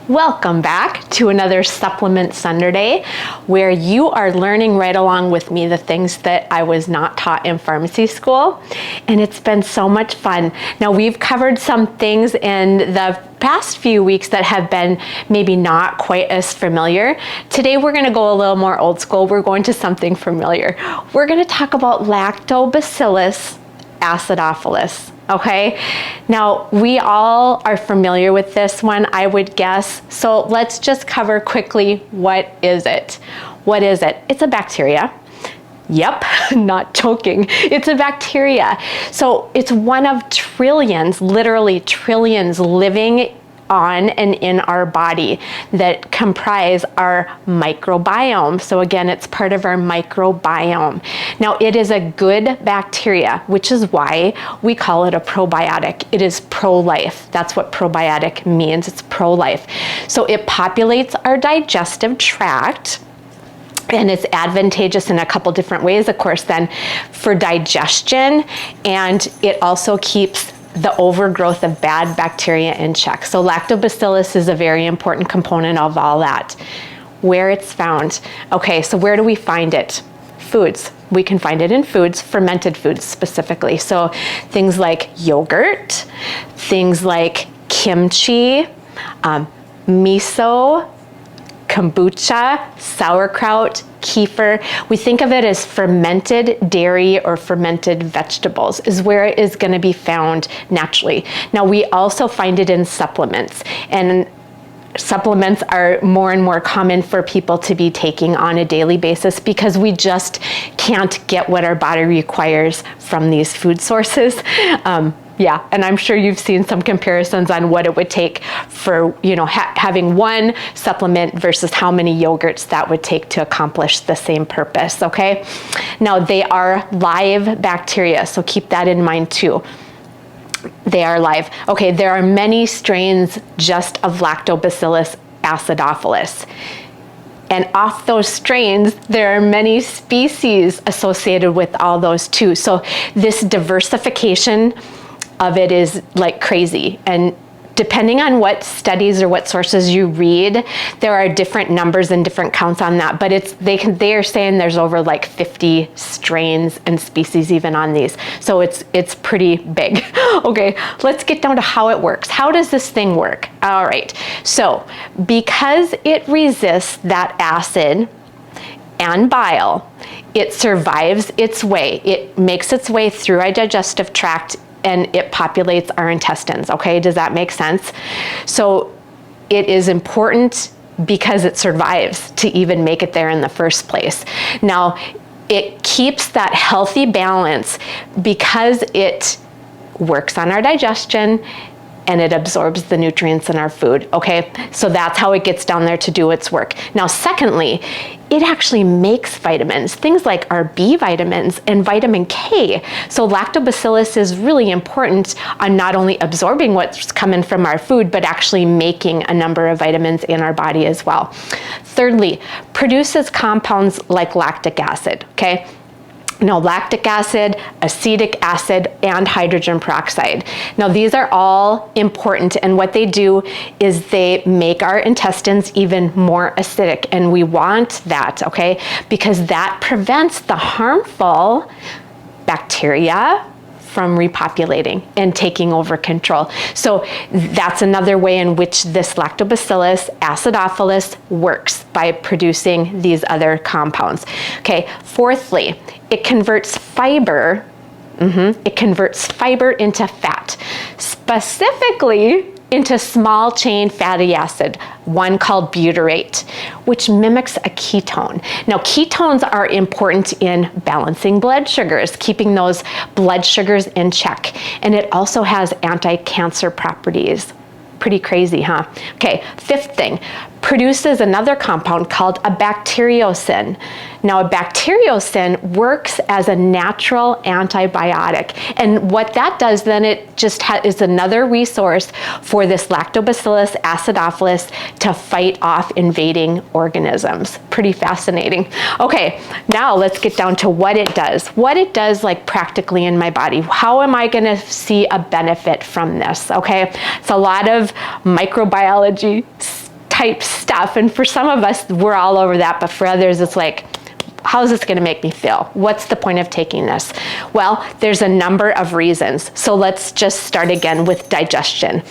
Welcome back to another Supplement Sunderday, where you are learning right along with me the things that I was not taught in pharmacy school, and it's been so much fun. Now, we've covered some things in the past few weeks that have been maybe not quite as familiar. Today, we're gonna go a little more old school. We're going to something familiar. We're gonna talk about LACTOBACILLUS acidophilus. Okay, now we all are familiar with this one, I would guess. So let's just cover quickly, what is it? What is it? It's a bacteria. Yep, not joking. It's a bacteria. So it's one of trillions, literally trillions, living on and in our body that comprise our microbiome. So again, it's part of our microbiome. Now, it is a good bacteria, which is why we call it a probiotic. It is pro-life. That's what probiotic means. It's pro-life. So it populates our digestive tract, and it's advantageous in a couple different ways, of course, then for digestion, and it also keeps the overgrowth of bad bacteria in check. So lactobacillus is a very important component of all that. Where it's found. Okay, so where do we find it? Foods. We can find it in foods, fermented foods specifically. So things like yogurt, things like kimchi, miso, kombucha, sauerkraut, kefir. We think of it as fermented dairy or fermented vegetables is where it is going to be found naturally. Now, we also find it in supplements, and supplements are more and more common for people to be taking on a daily basis because we just can't get what our body requires from these food sources. Yeah, and I'm sure you've seen some comparisons on what it would take for, having one supplement versus how many yogurts that would take to accomplish the same purpose, okay? Now, they are live bacteria, so keep that in mind too. They are live. Okay, there are many strains just of Lactobacillus acidophilus. And off those strains, there are many species associated with all those too. So this diversification of it is like crazy, and depending on what studies or what sources you read, there are different numbers and different counts on that, but they are saying there's over like 50 strains and species even on these, so it's pretty big. Okay, let's get down to how it works. How does this thing work? All right, so because it resists that acid and bile, it survives its way. It makes its way through our digestive tract and it populates our intestines, okay? Does that make sense? So it is important because it survives to even make it there in the first place. Now, it keeps that healthy balance because it works on our digestion and it absorbs the nutrients in our food, okay? So that's how it gets down there to do its work. Now, secondly, it actually makes vitamins, things like our B vitamins and vitamin K. So lactobacillus is really important on not only absorbing what's coming from our food, but actually making a number of vitamins in our body as well. Thirdly, produces compounds like lactic acid, okay? Now, lactic acid, acetic acid, and hydrogen peroxide. Now, these are all important, and what they do is they make our intestines even more acidic, and we want that, okay? Because that prevents the harmful bacteria from repopulating and taking over control. So that's another way in which this lactobacillus acidophilus works, by producing these other compounds. Okay, fourthly, it converts fiber. It converts fiber into fat, specifically into small chain fatty acid, one called butyrate, which mimics a ketone. Now, ketones are important in balancing blood sugars, keeping those blood sugars in check. And it also has anti-cancer properties. Pretty crazy, huh? Okay, fifth thing, produces another compound called a bacteriocin. Now, a bacteriocin works as a natural antibiotic. And what that does then, it just is another resource for this lactobacillus acidophilus to fight off invading organisms. Pretty fascinating. Okay, now let's get down to what it does. What it does, like, practically in my body. How am I gonna see a benefit from this, okay? It's a lot of microbiology type stuff. And for some of us, we're all over that, but for others, it's like, how's this gonna make me feel? What's the point of taking this? Well, there's a number of reasons. So let's just start again with digestion.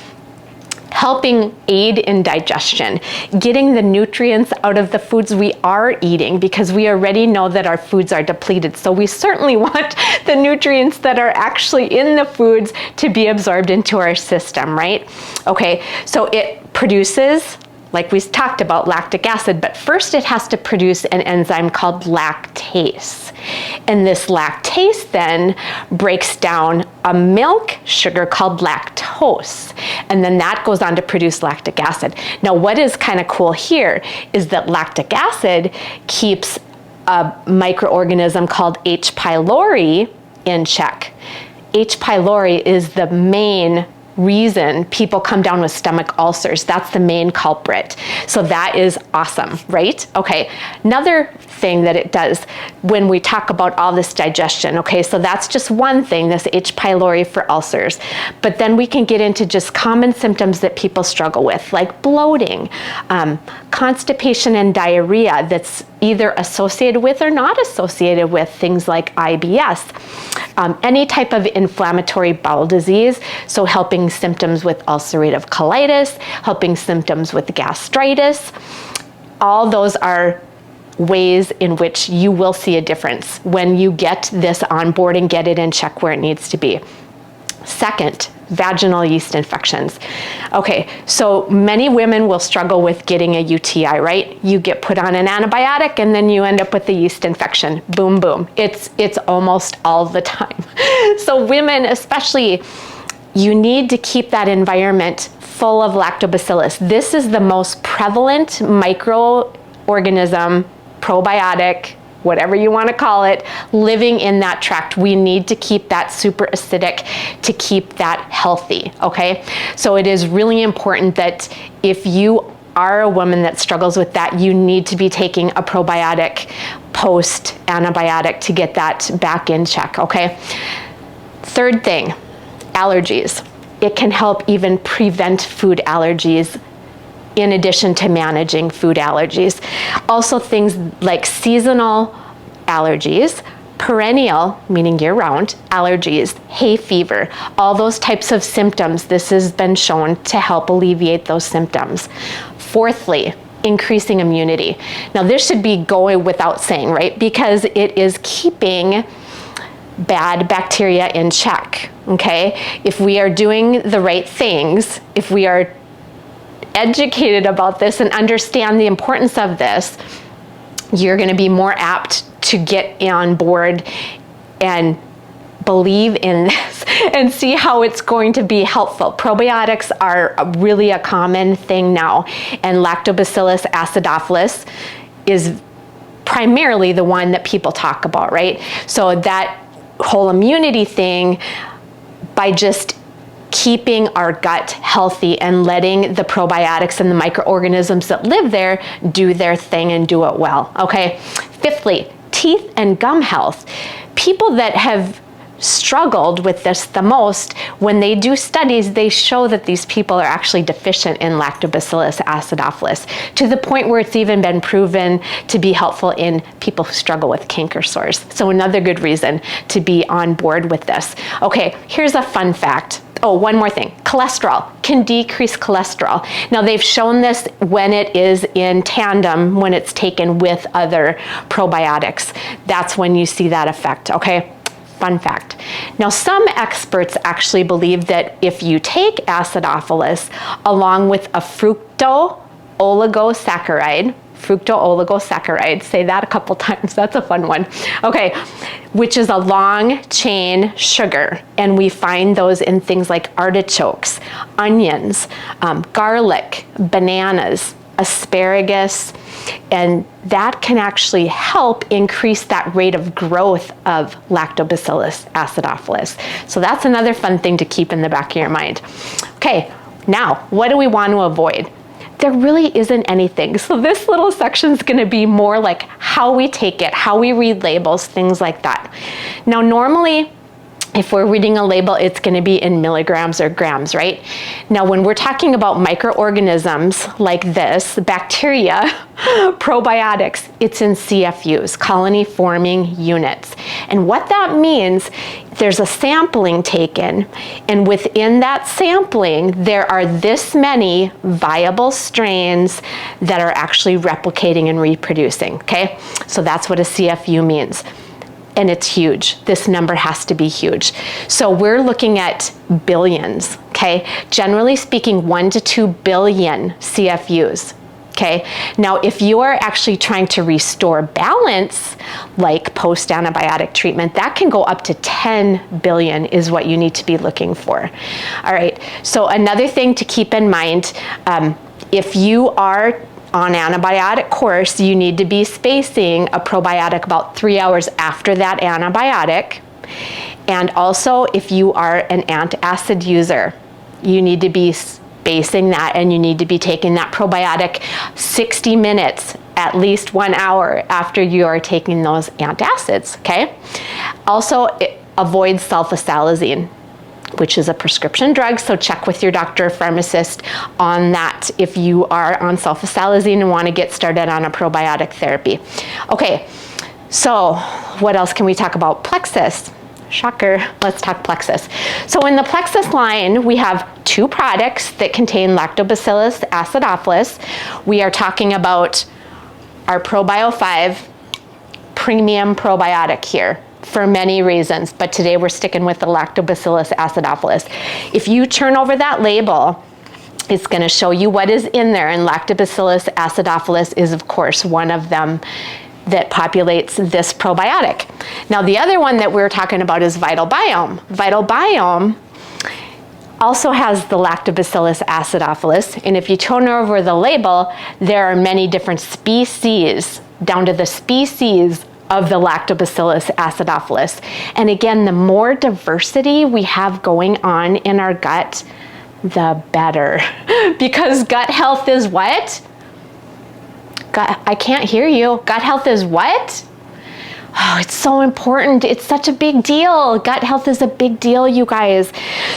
Helping aid in digestion, getting the nutrients out of the foods we are eating, because we already know that our foods are depleted. So we certainly want the nutrients that are actually in the foods to be absorbed into our system, right? Okay, so it produces, like we talked about, lactic acid, but first it has to produce an enzyme called lactase. And this lactase then breaks down a milk sugar called lactose. And then that goes on to produce lactic acid. Now, what is kind of cool here is that lactic acid keeps a microorganism called H. pylori in check. H. pylori is the main reason people come down with stomach ulcers. That's the main culprit. So that is awesome, right? Okay, another thing that it does when we talk about all this digestion, okay, so that's just one thing, this H. pylori for ulcers. But then we can get into just common symptoms that people struggle with, like bloating, constipation and diarrhea that's either associated with or not associated with things like IBS, any type of inflammatory bowel disease, so helping symptoms with ulcerative colitis, helping symptoms with gastritis. All those are ways in which you will see a difference when you get this on board and get it in check where it needs to be. Second, vaginal yeast infections. Okay, so many women will struggle with getting a UTI, right? You get put on an antibiotic and then you end up with a yeast infection. Boom, boom. It's almost all the time. So women especially, you need to keep that environment full of lactobacillus. This is the most prevalent microorganism, probiotic, whatever you want to call it, living in that tract. We need to keep that super acidic to keep that healthy, okay? So it is really important that if you are a woman that struggles with that, you need to be taking a probiotic post-antibiotic to get that back in check, okay? Third thing, allergies. It can help even prevent food allergies in addition to managing food allergies. Also things like seasonal allergies, perennial, meaning year-round, allergies, hay fever, all those types of symptoms, this has been shown to help alleviate those symptoms. Fourthly, increasing immunity. Now this should be going without saying, right? Because it is keeping bad bacteria in check, okay? If we are doing the right things, if we are educated about this and understand the importance of this, you're going to be more apt to get on board and believe in this and see how it's going to be helpful. Probiotics are really a common thing now, and Lactobacillus acidophilus is primarily the one that people talk about, right? So that whole immunity thing, by just keeping our gut healthy and letting the probiotics and the microorganisms that live there do their thing and do it well, okay? Fifthly, teeth and gum health. People that have struggled with this the most, when they do studies, they show that these people are actually deficient in Lactobacillus acidophilus, to the point where it's even been proven to be helpful in people who struggle with canker sores. So another good reason to be on board with this. Okay, here's a fun fact. Oh, one more thing. Cholesterol can decrease cholesterol. Now they've shown this when it is in tandem, when it's taken with other probiotics. That's when you see that effect, okay? Fun fact. Now some experts actually believe that if you take acidophilus along with a fructooligosaccharides, say that a couple times, that's a fun one. Okay, which is a long chain sugar, and we find those in things like artichokes, onions, garlic, bananas, asparagus, and that can actually help increase that rate of growth of Lactobacillus acidophilus. So that's another fun thing to keep in the back of your mind. Okay, now what do we want to avoid? There really isn't anything. So this little section is going to be more like how we take it, how we read labels, things like that. Now normally If we're reading a label, it's going to be in milligrams or grams, right? Now, when we're talking about microorganisms like this, bacteria, probiotics, it's in CFUs, colony forming units. And what that means, there's a sampling taken, and within that sampling, there are this many viable strains that are actually replicating and reproducing, okay? So that's what a CFU means. And it's huge. This number has to be huge. So we're looking at billions, okay? Generally speaking, 1 to 2 billion CFUs, okay? Now, if you are actually trying to restore balance, like post-antibiotic treatment, that can go up to 10 billion is what you need to be looking for. All right, so another thing to keep in mind, if you are on antibiotic course, you need to be spacing a probiotic about 3 hours after that antibiotic. And also, if you are an antacid user, you need to be spacing that, and you need to be taking that probiotic 60 minutes, at least 1 hour after you are taking those antacids, okay? Also, avoid sulfasalazine, which is a prescription drug, so check with your doctor or pharmacist on that if you are on sulfasalazine and want to get started on a probiotic therapy. Okay, so what else can we talk about? Plexus. Shocker, let's talk Plexus. So in the Plexus line, we have 2 products that contain Lactobacillus acidophilus. We are talking about our ProBio 5 premium probiotic here, for many reasons, but today we're sticking with the Lactobacillus acidophilus. If you turn over that label, it's going to show you what is in there, and Lactobacillus acidophilus is, of course, one of them that populates this probiotic. Now, the other one that we're talking about is Vital Biome. Vital Biome also has the Lactobacillus acidophilus, and if you turn over the label, there are many different species, down to the species of the Lactobacillus acidophilus. And again, the more diversity we have going on in our gut, the better. Because gut health is what? I can't hear you. Gut health is what? Oh, it's so important. It's such a big deal. Gut health is a big deal, you guys.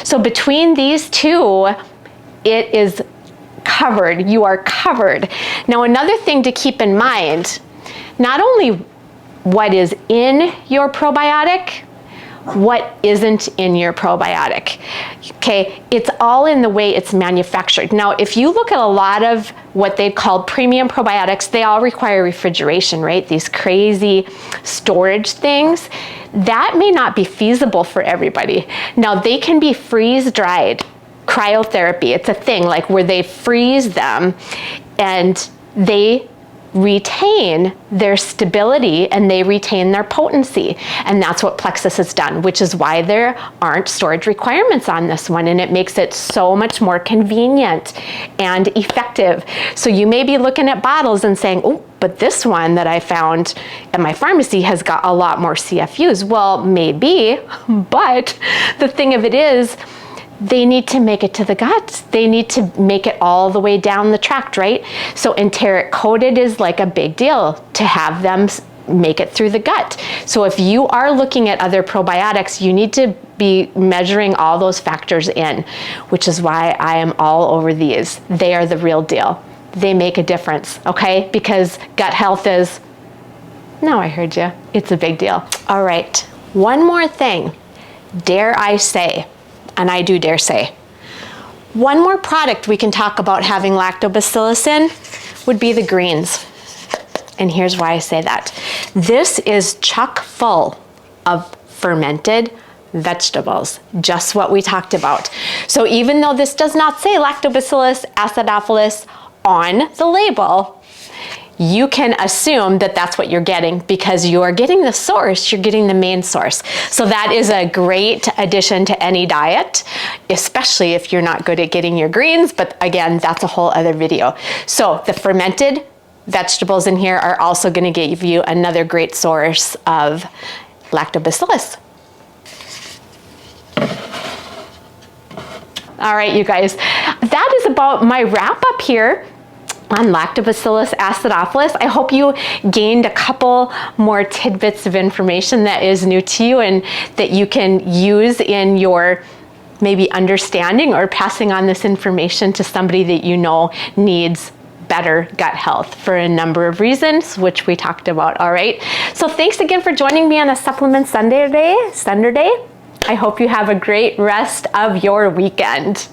So between these two, it is covered. You are covered. Now, another thing to keep in mind, not only what is in your probiotic, what isn't in your probiotic. Okay, it's all in the way it's manufactured. Now, if you look at a lot of what they call premium probiotics, they all require refrigeration, right? These crazy storage things. That may not be feasible for everybody. Now, they can be freeze-dried. Cryotherapy, it's a thing, like where they freeze them and they retain their stability and they retain their potency. And that's what Plexus has done, which is why there aren't storage requirements on this one, and it makes it so much more convenient and effective. So you may be looking at bottles and saying, oh, but this one that I found at my pharmacy has got a lot more CFUs. Well, maybe, but the thing of it is, they need to make it to the gut. They need to make it all the way down the tract, right? So enteric coated is like a big deal to have them make it through the gut. So if you are looking at other probiotics, you need to be measuring all those factors in, which is why I am all over these. They are the real deal. They make a difference, okay? Because gut health is, no, I heard you. It's a big deal. All right, one more thing, dare I say, and I do dare say, one more product we can talk about having lactobacillus in would be the greens. And here's why I say that. This is chock full of fermented vegetables, just what we talked about. So even though this does not say Lactobacillus acidophilus on the label, you can assume that that's what you're getting because you are getting the source, you're getting the main source. So that is a great addition to any diet, especially if you're not good at getting your greens, but again, that's a whole other video. So the fermented vegetables in here are also going to give you another great source of lactobacillus. All right, you guys, that is about my wrap up here. on Lactobacillus acidophilus. I hope you gained a couple more tidbits of information that is new to you and that you can use in your maybe understanding or passing on this information to somebody that you know needs better gut health for a number of reasons, which we talked about. All right. So thanks again for joining me on a Supplement Sunderday. I hope you have a great rest of your weekend.